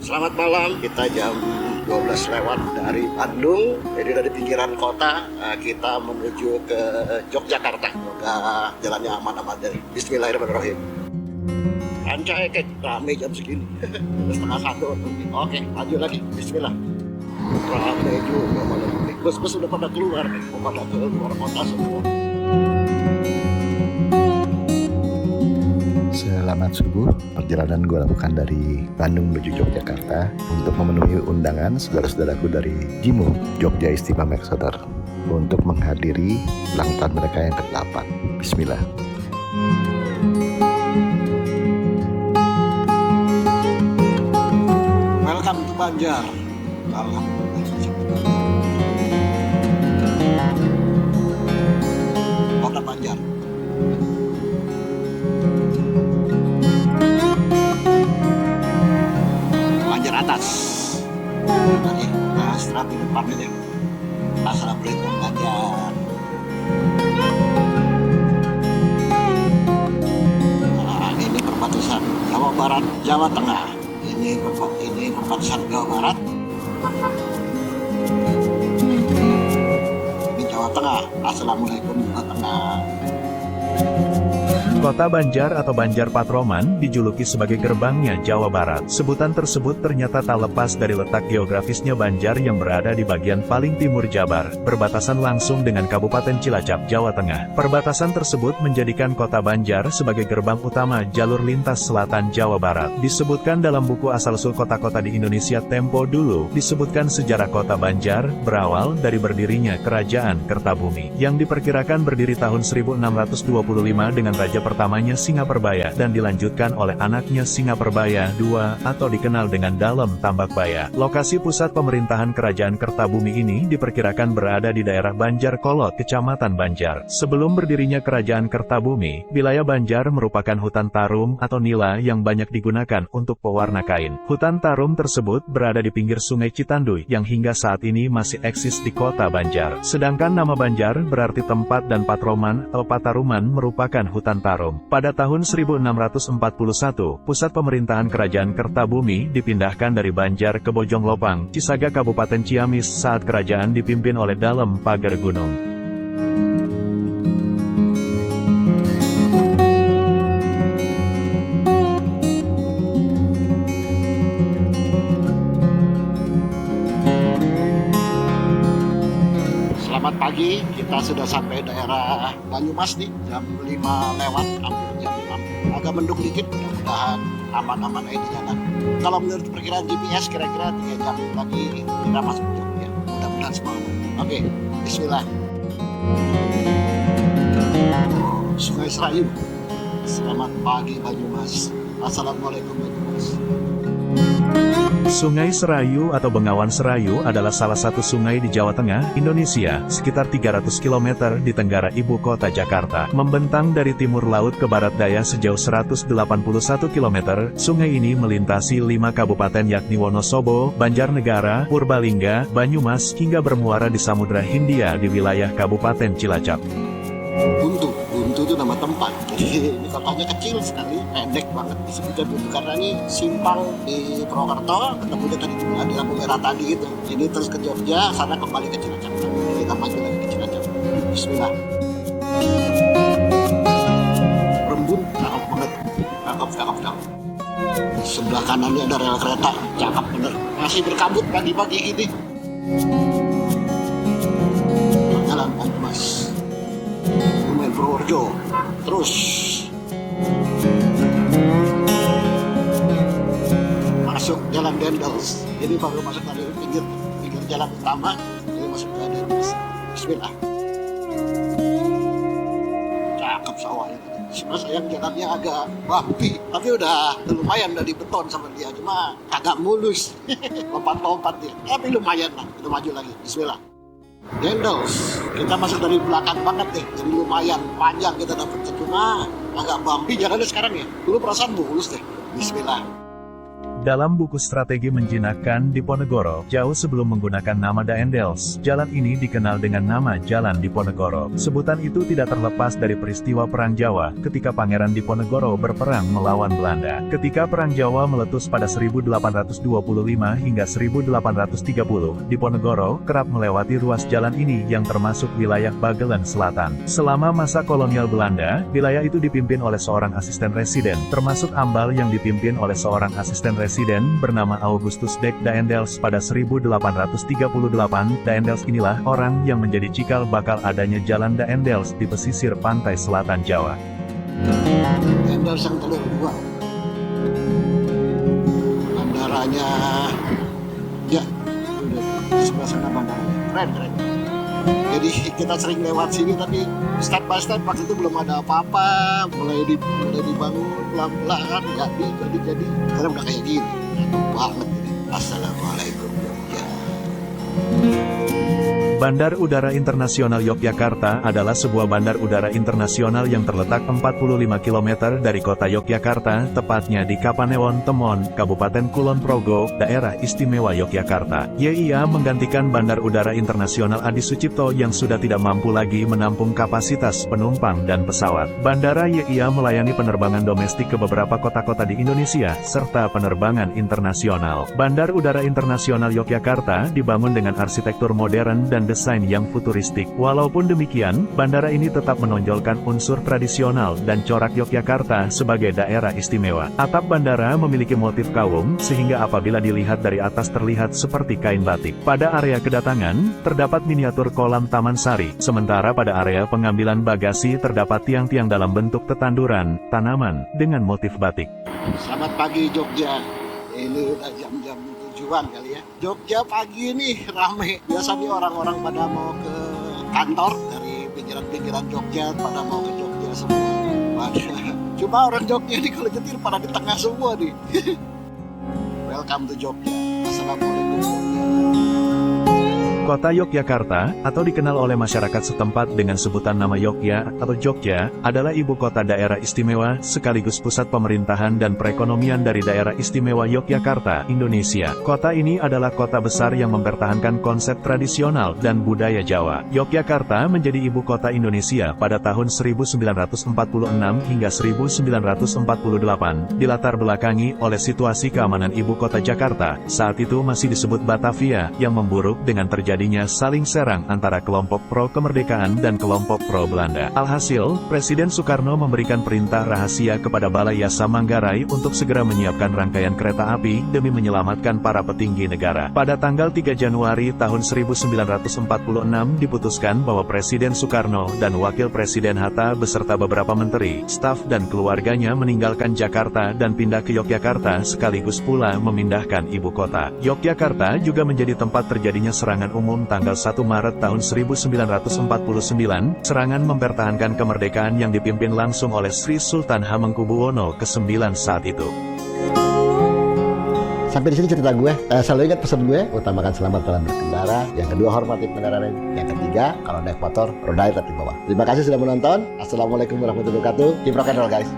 Selamat malam, kita jam 12 lewat dari Bandung. Jadi dari pinggiran kota kita menuju ke Yogyakarta. Semoga jalannya aman-aman dari. Bismillahirrahmanirrahim. Anjay, kayak rame jam segini. Setengah satu. Oke, lanjut lagi. Bismillah. Rame juga malam ini. Bus-bus udah pada keluar, pada keluar kota semua. Selamat subuh, perjalanan gue lakukan dari Bandung menuju Yogyakarta untuk memenuhi undangan saudara-saudaraku dari Jimu, Jogja Istimewa Exoter untuk menghadiri ulang tahun mereka yang ke-8. Bismillah. Welcome to Banjar. Kota Banjar. Banjar atas. Tadi, setelah di depan ini. Assalamualaikum Banjar. Ini perbatasan Jawa Barat, Jawa Tengah. Ini perbatasan Jawa Barat. Ini Jawa Tengah. Assalamualaikum Jawa Tengah. Kota Banjar atau Banjar Patroman dijuluki sebagai gerbangnya Jawa Barat. Sebutan tersebut ternyata tak lepas dari letak geografisnya Banjar yang berada di bagian paling timur Jabar, berbatasan langsung dengan Kabupaten Cilacap, Jawa Tengah. Perbatasan tersebut menjadikan kota Banjar sebagai gerbang utama jalur lintas selatan Jawa Barat. Disebutkan dalam buku asal-usul kota-kota di Indonesia Tempo dulu, disebutkan sejarah kota Banjar berawal dari berdirinya Kerajaan Kertabumi, yang diperkirakan berdiri tahun 1625 dengan raja pertamanya Singaperbaya dan dilanjutkan oleh anaknya Singaperbaya II atau dikenal dengan Dalem Tambakbaya. Lokasi pusat pemerintahan Kerajaan Kertabumi ini diperkirakan berada di daerah Banjar Kolot, Kecamatan Banjar. Sebelum berdirinya Kerajaan Kertabumi, wilayah Banjar merupakan hutan tarum atau nila yang banyak digunakan untuk pewarna kain. Hutan tarum tersebut berada di pinggir Sungai Citanduy yang hingga saat ini masih eksis di kota Banjar. Sedangkan nama Banjar berarti tempat dan patroman atau pataruman merupakan hutan tarum. Pada tahun 1641, pusat pemerintahan Kerajaan Kertabumi dipindahkan dari Banjar ke Bojong Lopang, Cisaga Kabupaten Ciamis saat kerajaan dipimpin oleh Dalem Pager Gunung. Selamat pagi, kita sudah sampai daerah Banyumas nih, jam 5 lewat, hampir jam 6. Agak mendung dikit, mudah-mudahan aman-aman aja di jalan. Kalau menurut perkiraan GPS, kira-kira 3 jam lagi kita masuk Jogja. Mudah-mudahan semua aman. Oke, bismillah. Sungai Serayu. Selamat pagi Banyumas. Assalamualaikum Banyumas. Sungai Serayu atau Bengawan Serayu adalah salah satu sungai di Jawa Tengah, Indonesia, sekitar 300 km di tenggara ibu kota Jakarta. Membentang dari timur laut ke barat daya sejauh 181 km, sungai ini melintasi 5 kabupaten yakni Wonosobo, Banjarnegara, Purbalingga, Banyumas, hingga bermuara di Samudra Hindia di wilayah Kabupaten Cilacap. Buntu itu nama tempat. Jadi ini kotanya kecil sekali, pendek banget disebutnya Buntu karena ini simpang di Purwokerto, ketemunya tadi di lampu merah tadi gitu. Ini terus ke Jogja, sana kembali ke Cilacap. Jadi kita maju lagi ke Cilacap. Bismillah. Rembun, cakep banget. Cakep. Sebelah kanannya ada rel kereta, cakep bener. Masih berkabut pagi-pagi ini. Jalan Banyumas. Purworejo, terus masuk jalan Dendels. Jadi baru masuk dari pinggir jalan utama, jadi masuk ke Dendels. Bismillah. Cakep sawahnya. Cuma sayang jalannya agak bumpy, tapi udah lumayan udah dibeton sama dia, cuma agak mulus, lompat-lompat dia. Tapi lumayan lah, kita maju lagi. Bismillah. Dendels, kita masuk dari belakang banget deh, jadi lumayan panjang kita dapetnya, cuma agak bumpy jalannya sekarang ya. Dulu perasaan mulus deh. Bismillah. Dalam buku Strategi Menjinakkan Diponegoro, jauh sebelum menggunakan nama Daendels, jalan ini dikenal dengan nama Jalan Diponegoro. Sebutan itu tidak terlepas dari peristiwa Perang Jawa, ketika Pangeran Diponegoro berperang melawan Belanda. Ketika Perang Jawa meletus pada 1825 hingga 1830, Diponegoro kerap melewati ruas jalan ini yang termasuk wilayah Bagelen Selatan. Selama masa kolonial Belanda, wilayah itu dipimpin oleh seorang asisten residen, termasuk Ambal yang dipimpin oleh seorang asisten residen bernama Augustus Dek Daendels pada 1838. Daendels inilah orang yang menjadi cikal bakal adanya Jalan Daendels di pesisir pantai selatan Jawa. Daendels yang telur dua. Bandaranya, ya, udah di sebelah sana bandaranya. Keren. Jadi kita sering lewat sini, tapi step by step waktu itu belum ada apa-apa, mulai dibangun pelan-pelan, jadi sekarang udah kayak gini, enak banget ini. Assalamualaikum. Bandar Udara Internasional Yogyakarta adalah sebuah bandar udara internasional yang terletak 45 km dari kota Yogyakarta, tepatnya di Kapanewon Temon, Kabupaten Kulon Progo, Daerah Istimewa Yogyakarta. YIA menggantikan Bandar Udara Internasional Adi Sucipto yang sudah tidak mampu lagi menampung kapasitas penumpang dan pesawat. Bandara YIA melayani penerbangan domestik ke beberapa kota-kota di Indonesia, serta penerbangan internasional. Bandar Udara Internasional Yogyakarta dibangun dengan arsitektur modern dan desain yang futuristik. Walaupun demikian, bandara ini tetap menonjolkan unsur tradisional dan corak Yogyakarta sebagai daerah istimewa. Atap bandara memiliki motif kawung, sehingga apabila dilihat dari atas terlihat seperti kain batik. Pada area kedatangan, terdapat miniatur kolam Taman Sari, sementara pada area pengambilan bagasi terdapat tiang-tiang dalam bentuk tetanduran, tanaman, dengan motif batik. Selamat pagi Jogja. Ini udah jam-jam tujuan kali ya. Jogja pagi ini rame. Biasa nih orang-orang pada mau ke kantor dari pinggiran-pinggiran Jogja, pada mau ke Jogja semua. Cuma orang Jogja ini kalau nyetir pada di tengah semua nih. Welcome to Jogja. Assalamualaikum Jogja. Kota Yogyakarta, atau dikenal oleh masyarakat setempat dengan sebutan nama Yogya atau Jogja, adalah ibu kota daerah istimewa, sekaligus pusat pemerintahan dan perekonomian dari daerah istimewa Yogyakarta, Indonesia. Kota ini adalah kota besar yang mempertahankan konsep tradisional dan budaya Jawa. Yogyakarta menjadi ibu kota Indonesia pada tahun 1946 hingga 1948, dilatar belakangi oleh situasi keamanan ibu kota Jakarta, saat itu masih disebut Batavia, yang memburuk dengan terjadinya saling serang antara kelompok pro-kemerdekaan dan kelompok pro-Belanda. Alhasil, Presiden Soekarno memberikan perintah rahasia kepada Balai Yasa Manggarai untuk segera menyiapkan rangkaian kereta api demi menyelamatkan para petinggi negara. Pada tanggal 3 Januari tahun 1946 diputuskan bahwa Presiden Soekarno dan Wakil Presiden Hatta beserta beberapa menteri, staf dan keluarganya meninggalkan Jakarta dan pindah ke Yogyakarta, sekaligus pula memindahkan ibu kota. Yogyakarta juga menjadi tempat terjadinya serangan umum tanggal 1 Maret tahun 1949, serangan mempertahankan kemerdekaan yang dipimpin langsung oleh Sri Sultan Hamengkubuwono ke-9 saat itu. Sampai di sini cerita gue. Selalu ingat pesan gue, utamakan selamat dalam berkendara. Yang kedua, hormati pengendara lain. Yang ketiga, kalau naik motor, rodai di bawah. Terima kasih sudah menonton. Assalamualaikum warahmatullahi wabarakatuh. Keep rock and roll guys.